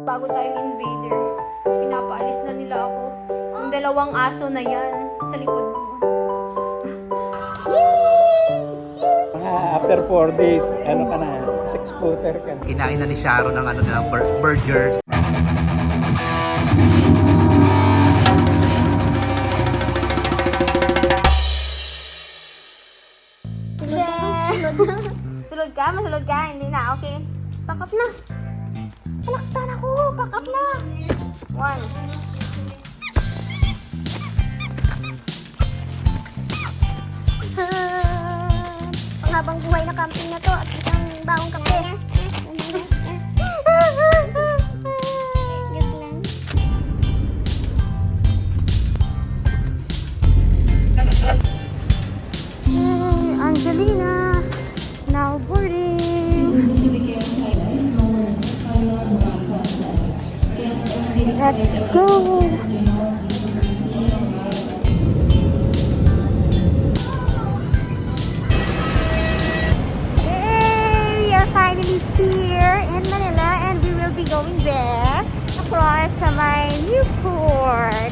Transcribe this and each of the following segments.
Bago tayong invader, pinapaalis na nila ako. Yung dalawang aso na yan sa likod mo. After 4 days, ano ka na, 6-footer ka na. Kinain na ni Sharon ng ng burger. Sulod ka? Masulod ka? Hindi na, okay. Pack up na. Palaksan ako. Pack up na. 1. Panghabang buhay na camping na to at isang baong kape. Joke lang. Yay, Angelina. Now boarding. Let's go. Yay! We are finally here in Manila and we will be going back across my new port.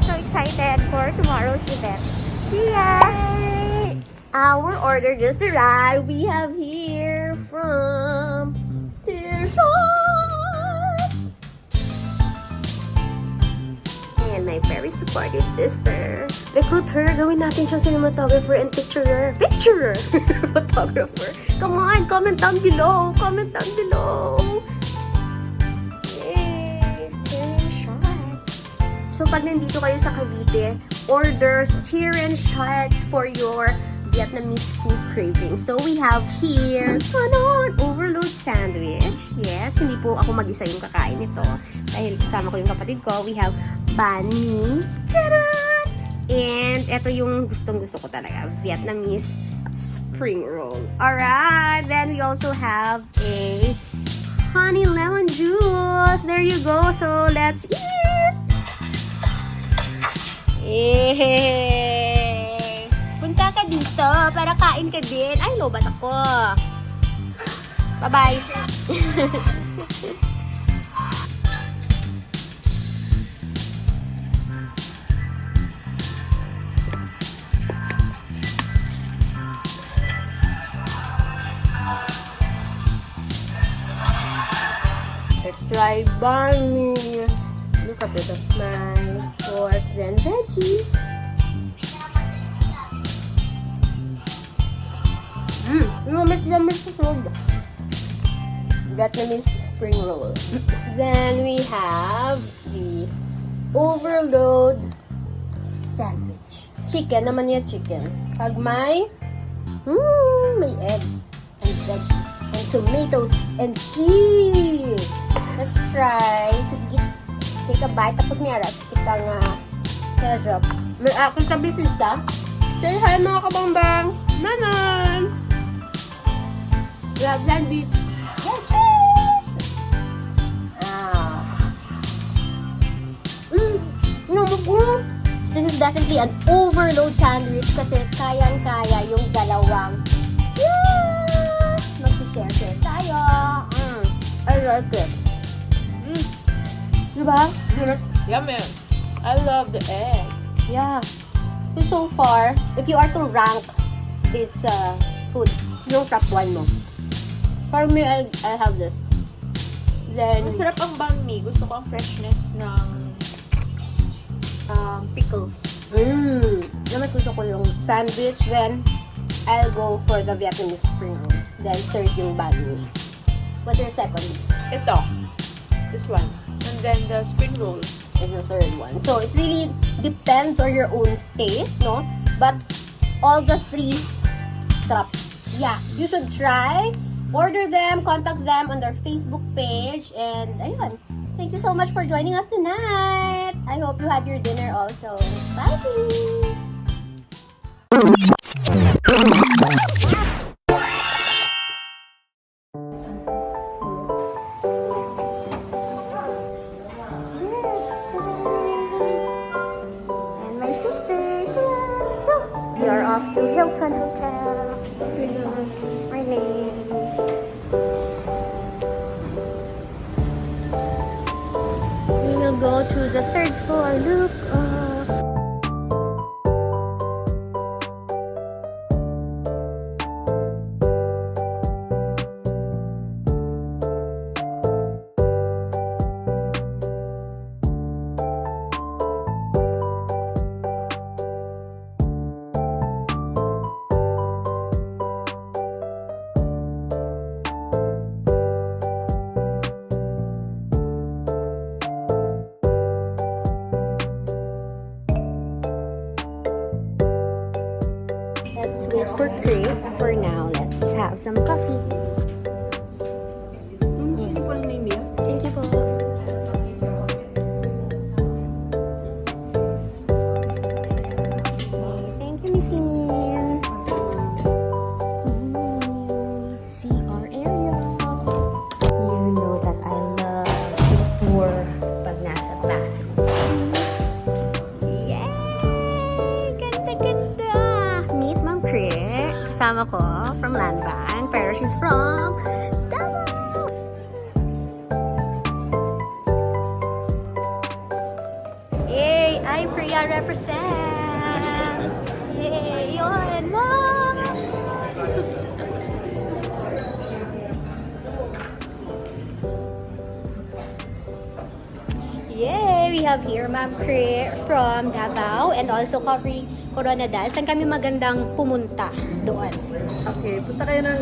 So excited for tomorrow's event. Yay! Our order just arrived. We have here from Steer Shots. And my very supportive sister. Recruit her. Gawin natin siyang cinematographer and picturer. Picturer! Photographer. Come on, comment down below. Comment down below. Yay! Steer Shots. So pag nandito kayo sa Cavite, order Steer and Shots for your Vietnamese food craving. So we have here, tanon, overload sandwich. Yes, hindi po ako mag-isa yung kakain nito. Dahil kasama ko yung kapatid ko. We have banh mi. Tanon! And ito yung gustong-gusto ko talaga. Vietnamese spring roll. Alright, then we also have a honey lemon juice. There you go. So let's eat! Yay! Punta ka dito para kain ka din. Ay, lobat ako. Bye-bye. Let's try banh mi. Look a bit of my pork and veggies. Lamit sa food. Vietnamese spring roll. Then we have the overload sandwich. Chicken naman yan, chicken. Pag may egg and veggies and tomatoes and cheese. Let's try to take a bite. Tapos may aras kitang ketchup. May akong sa bisita. Say hi mga kabambang. Nanan! We have sandwich. Yes, cheese! This is definitely an overload sandwich kasi kayang-kaya yung dalawang. Yes! Mag-share tayo. I like it. Diba? Yummy. I love the egg. Yeah. So far, if you are to rank this food, yung top 1 mo. For me, I have this. Then, Masarap ang banh mi. Gusto ko ang freshness ng pickles. naman gusto ko yung sandwich. Then, I'll go for the Vietnamese spring roll. Then, third yung banh mi. What's your second? Ito. This one. And then the spring rolls. Is the third one. So, it really depends on your own taste, no? But, all the three, sarap. Yeah, you should try. Order them, contact them on their Facebook page, and ayun. Thank you so much for joining us tonight. I hope you had your dinner also. Bye! And my sister, let's go! We are off to Hilton Hotel. Morning. So I look up. Let's wait for crepe. For now, let's have some coffee. Thank you po. Thank you, Miss Lynn. See our area. You know that I love to tour pag nasa bathroom. Yay! Ganda-ganda! Meet Ma'am Crie. Kasama ko from Land Bank, pero she's from Davao. Yay! IPREA represents! Yay! Yun! Ma'am! Yay! We have here Ma'am Crie from Davao and also Covery Coronadal. Saan kami magandang pumunta doon? Okay, punta kayo ng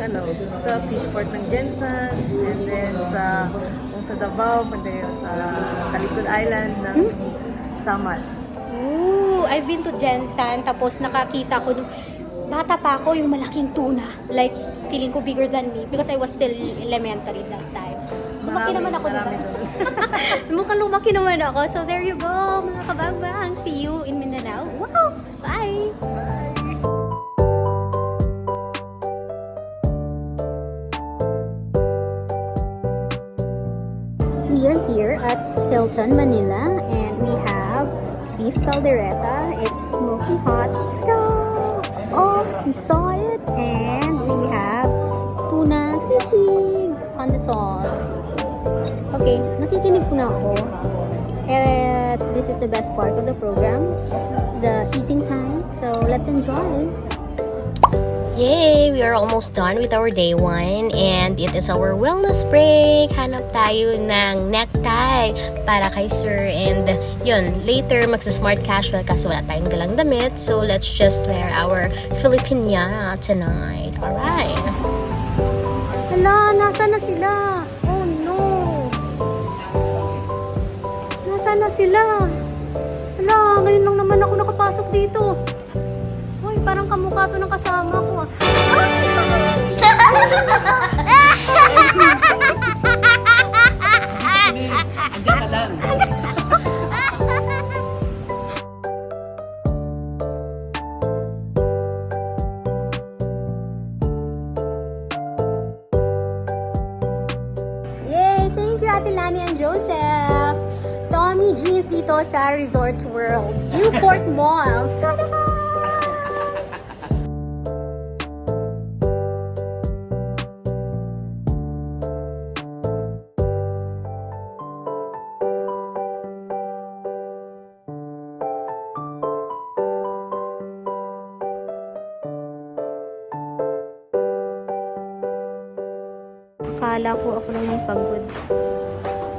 sa fishport ng Jensen, and then sa Davao, punta kayo sa Talikod Island ng Samal. Ooh, I've been to Jensen, tapos nakakita ko nung bata pa ako yung malaking tuna. Like, feeling ko bigger than me because I was still elementary that time. So, lumaki naman ako, diba? Mukhang lumaki naman ako. So, there you go, mga kabagbang. See you in Mindanao. Wow! Bye! We are here at Hilton, Manila, and we have beef caldereta. It's smoking hot. Ta-da! Oh, we saw it, and we have tuna sisig on the salt. Okay, nakikinig po na ako. And this is the best part of the program, the eating time. So let's enjoy. Yay! We are almost done with our day 1 and it is our wellness break. Hanap tayo ng necktie para kay Sir, and yun, later magsa-smart casual kasi wala tayong dalang damit. So let's just wear our Filipina tonight. Alright! Hala, nasa na sila? Oh no! Nasa na sila? Hala, ngayon lang naman ako nakapasok dito. Uy, parang kamukha to ng kasama ko. Andiyan ka lang. Yay! Thank you, Ate Lani and Joseph. Tommy Jeans dito sa Resorts World. Newport Mall. Tada! Akala ko ako lang yung pagod.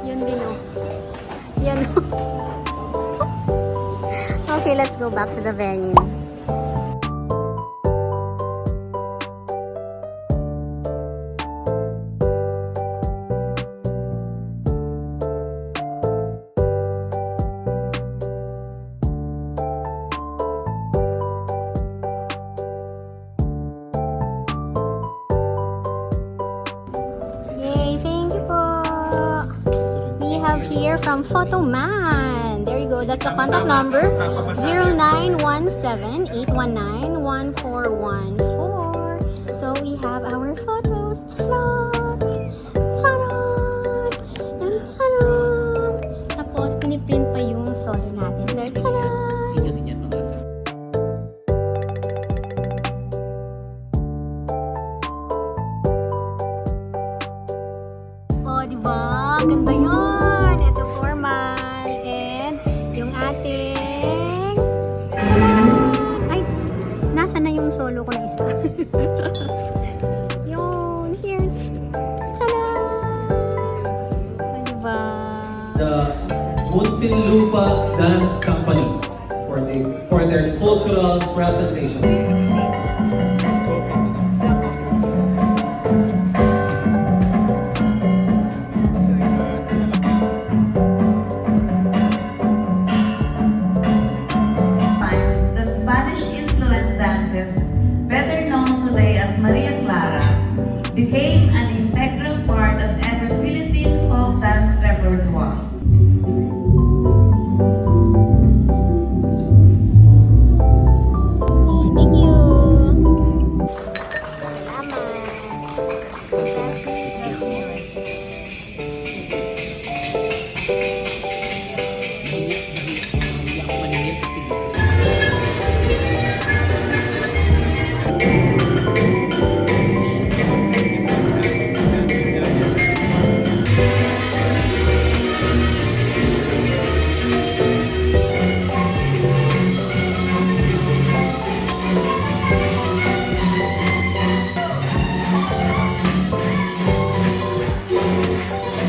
Yun din oh. Yan oh. Okay, let's go back to the venue. Here from Photoman. There you go. That's the contact number 0917-819-14114. So we have our photos. Ta-da! Ta-da! And ta-da! Tapos piniprint pa yung solo natin. There, ta-da! Oh, diba? Ganda yun. Ito formal. And yung Yun, here. Tada! Diba? The Muntinlupa Dance Company for their cultural presentation. Times that Spanish-influenced dances, better known today as Maria Clara, became an integral part of every Philippine folk dance repertoire. Thank you.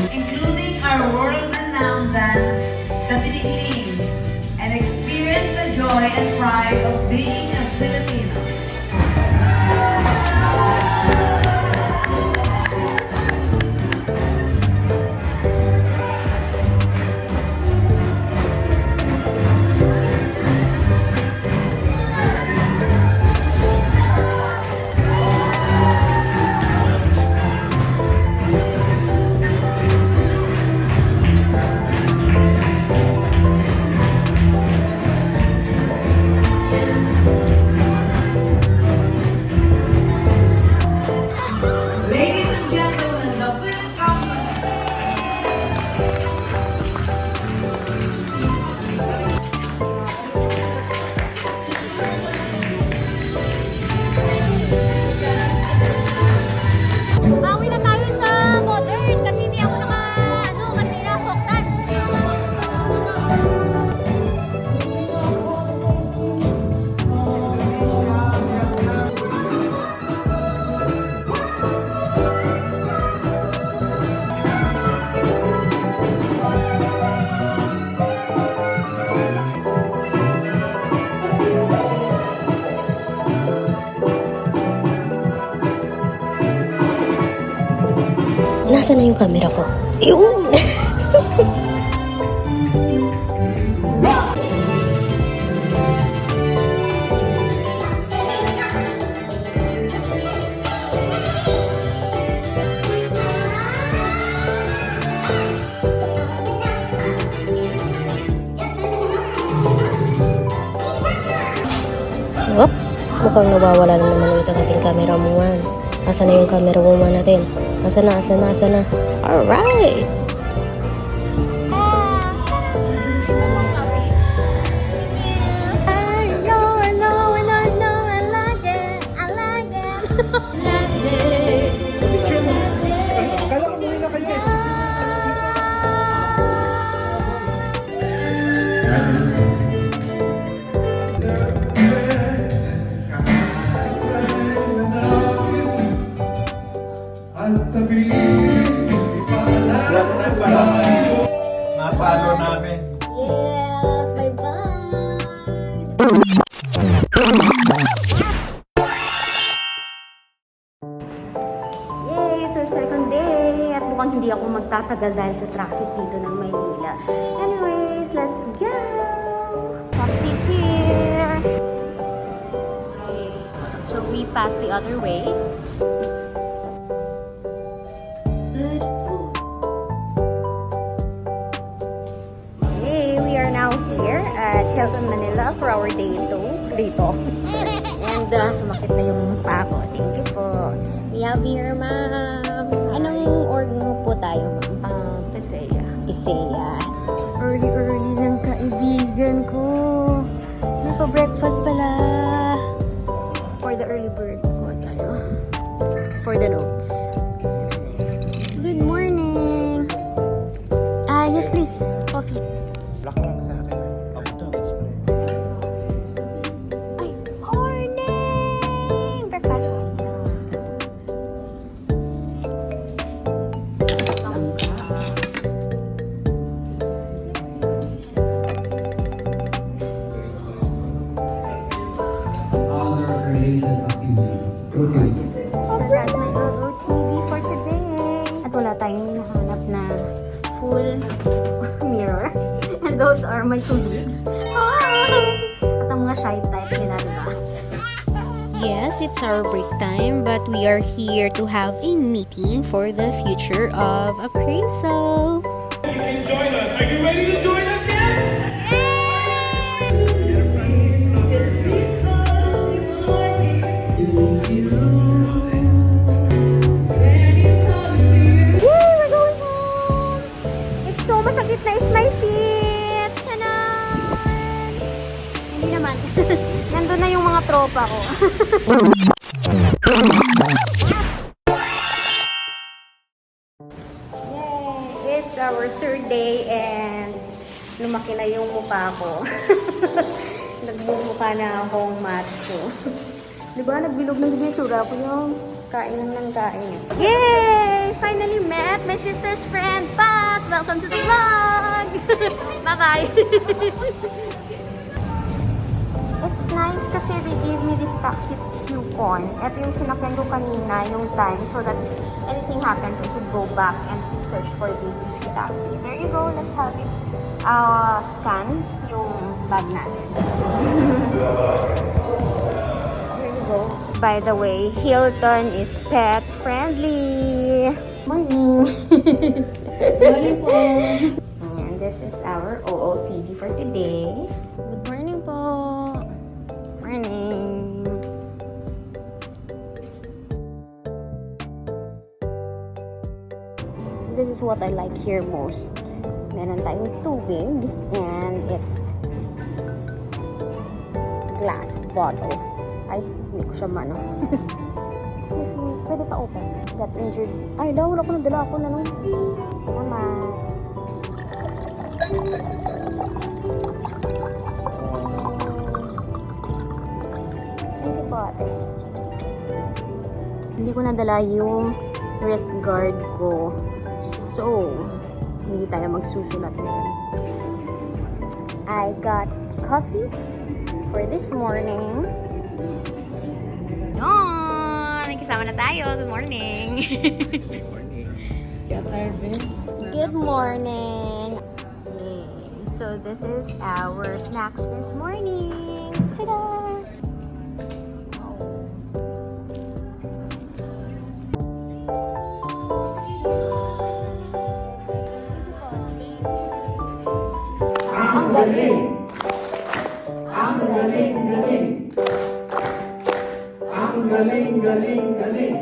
Including our world-renowned dance, the Tinikling, and experience the joy and pride of being a Filipino. Ladies and gentlemen, the Philippine Company. Bawi na tayo sa modern kasi hindi ako kanina folk dance. Nasaan na yung camera ko? Yun! Oh, mukhang nawawala na naman ulit ang ating camera woman. Asa na yung camera woman natin? Asa na? Alright! Napalo namin. Yes, bye-bye. Yay, it's our second day. At mukhang hindi ako magtatagal dahil sa traffic dito ng Maynila. Anyways, let's go! Coffee here. So we pass the other way. Hey, we are now here at Hilton Manila for our day 2 dito. And sumakit na yung paa ko. Thank you po. We have here, ma'am. Anong order po tayo, ma'am? Pasaya. Isaya. Early ng kaibigan ko. Nagpa-breakfast pala. For the early bird ko tayo. For the notes. Good morning. Yes please. Coffee. Black lang sa akin. Ay, morning! Breakfast. So that's my OOTD for today. At wala tayong hinahanap na full mirror. And those are my colleagues. At ang mga shy type nila, diba? Yes, it's our break time, but we are here to have a meeting for the future of appraisal. You can join us. Are you ready to join us, guys? We're going home! It's so masakit na is my feet! Tanan! Hindi naman. Nandun na yung mga tropa ko. Yay! It's our third day and lumaki na yung mukha ko. Nagmumukha na akong macho. Diba? Nagbilog ng yung tsura ko yung kain ng kain. Yay! Finally met my sister's friend, Pat! Welcome to the vlog! Bye-bye! It's nice kasi they gave me this taxi coupon. Ito yung sinakyan ko kanina, yung time, so that anything happens, I could go back and search for the taxi. There you go, let's have it scan yung bag natin. There you go. By the way, Hilton is pet friendly. Morning! Morning po! And this is our OOTD for today. Good morning po! Morning! This is what I like here most. Meron tayong tubig and it's glass bottle. Ay, hindi ko siya mano. Excuse me, pwede pa open. Got injured. Ay, wala ko nadala ako na nung. Salamat. Thank you po, ate. Hindi ko nadala yung wrist guard ko. So, hindi tayo magsusulat ngayon. I got coffee for this morning. Yun! Kasama na tayo. Good morning! Good morning! Yay. So, this is our snacks this morning. Ta-da! Ang galing! Ang galing, galing! Ang galing, galing, galing!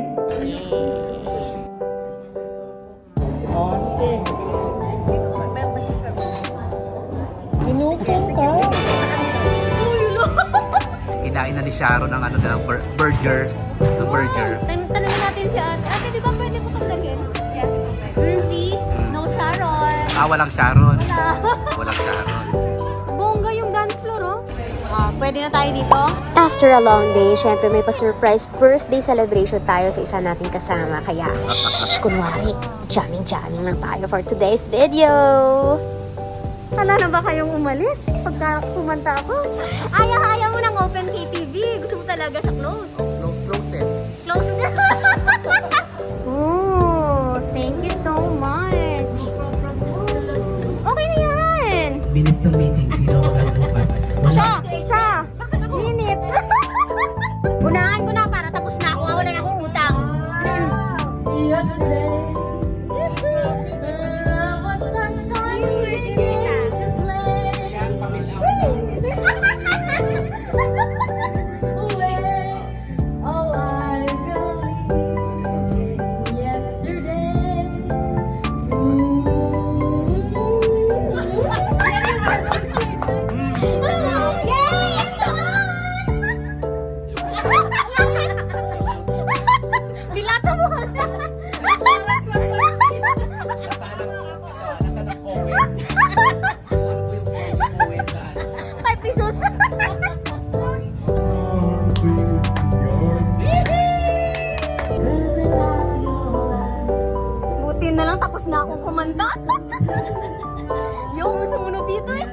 Kinain na ni Sharon ng ano ng burger. The burger. Tanungin natin si ate. Ate, di ba pwede ko itong dalhin? Yes. See? No Sharon. Walang Sharon. Wala. Walang Sharon. Bongga yung dance floor, oh. Pwede na tayo dito? After a long day, syempre may pa-surprise birthday celebration tayo sa isa nating kasama. Kaya, kunwari, jamming-jamming lang tayo for today's video. Hala na ba kayong umalis? Pagka kumanta ako? Ayaw mo ng open KTV. Gusto mo talaga sa close. Closet. Close na. Oh, thank you so much. Okay na yan. Minutes ng meeting, sino maglalagpas? Siya. Minutes. Unahan ko na para tapos na ako. Wala na akong utang. Yesterday. Was sunshine easy to play. Oh, I believe yesterday. Bilata mo. ₱5. Buti na lang tapos na akong kumanta. Yung sumunod dito eh.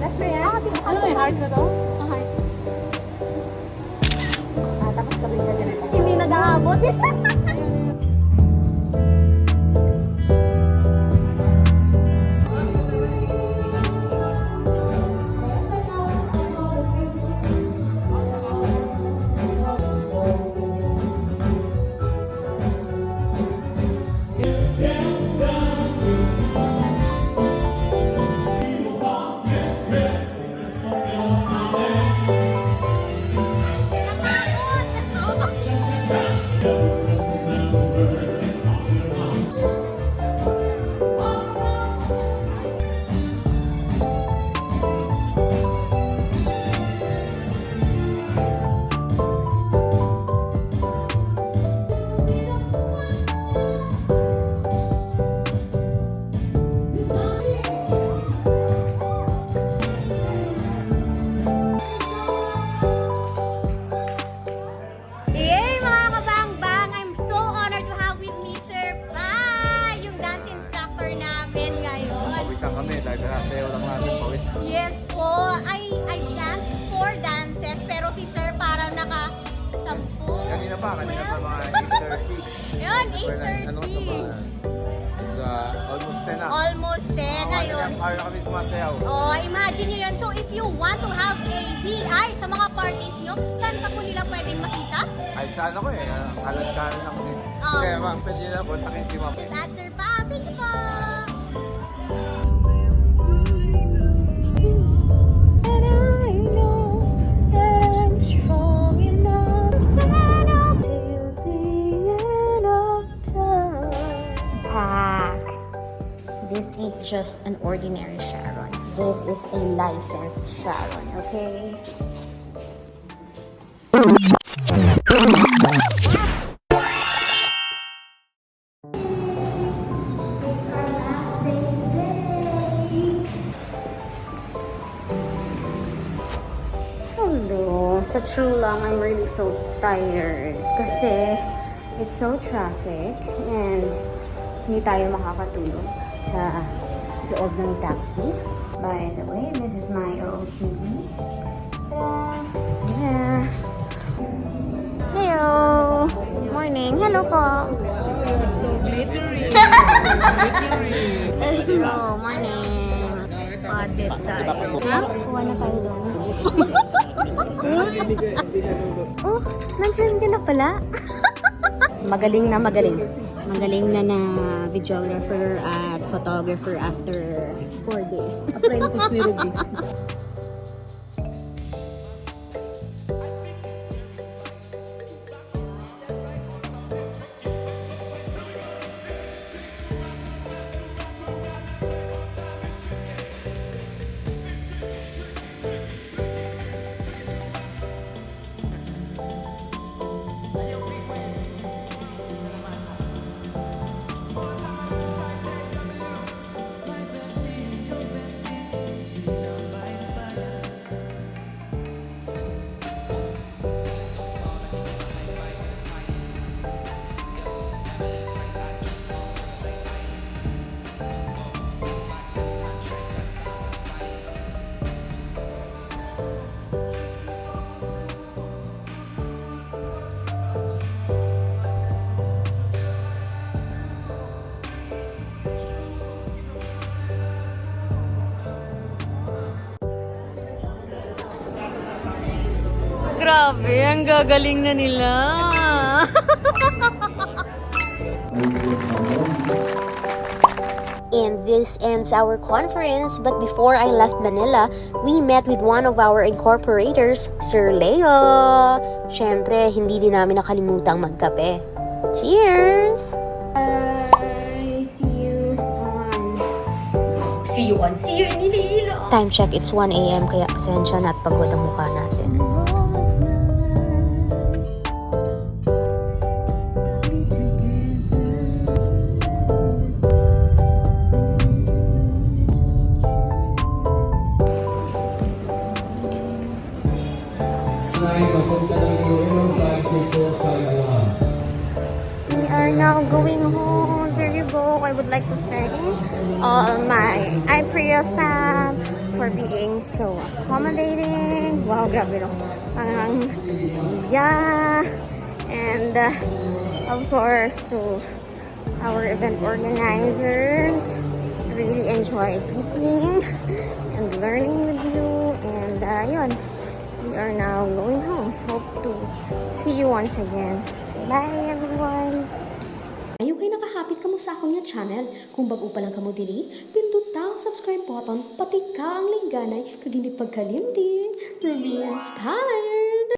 Last na yan? Ano may heart na to? Heart. Tapos kami ka ganito. Hindi nag-aabot. Yay, mga kabangbang! I'm so honored to have with me, Sir Pa, yung dance instructor namin ngayon. Pawisan kami dahil sasayaw lang natin pawis. Yes po, I dance 4 dances, pero si Sir parang naka-10. Kanina pa mga 8:30. Yun, Ano to 8:30. ba? Sa almost 10 na. Almost 10 na yun. Hour na kami sumasayaw. Oh, imagine nyo yun. So, if you want to have a DI sa mga parties nyo, saan ka po nila pwedeng makita? Ay, saan ako eh. Kalad-kalad ako din. Kaya ma'am, pwede na kontakin si ma'am. Just add Sir Pa. Thank you po. And I know that I'm strong enough to stand up till the end of time. Pack. This ain't just an ordinary Sharon. This is a licensed Sharon, okay? It's our last day today. Hello. Sa true lang, I'm really so tired. Kasi it's so traffic and hindi tayo makakatulog sa loob ng taxi. By the way, this is my OOTD. Ta-da! Yeah. Hello! Morning! Hello po! So glittery. Hello! Morning! Padit tayo. Ha? Kuha na tayo doon. Oh, nandiyan ka na pala. Magaling na magaling. Magaling na na videographer at photographer after 4 days. Apprentice ni Ruby. Grabe, ang gagaling na nila. And this ends our conference. But before I left Manila, we met with one of our incorporators, Sir Leo. Siyempre, hindi din namin nakalimutang magkape. Cheers! Bye! See you on. See you in Iloilo! Time check, it's 1 a.m. kaya pasensya na at pagod ang mukha natin. We are now going home. There you go. I would like to thank all my IPREA fam for being so accommodating. Wow, grabe no. Yeah. And of course to our event organizers. Really enjoyed eating and learning with you. And yun, we are now going home. Hope to see you once again. Bye everyone! Ayaw kayo nakahapit kamo sa akong nga channel. Kung bago pa lang kamo dili, pindot ang subscribe button, pati ka ang lingganay, kag hindi pagkalimtin. Ruby Inspired!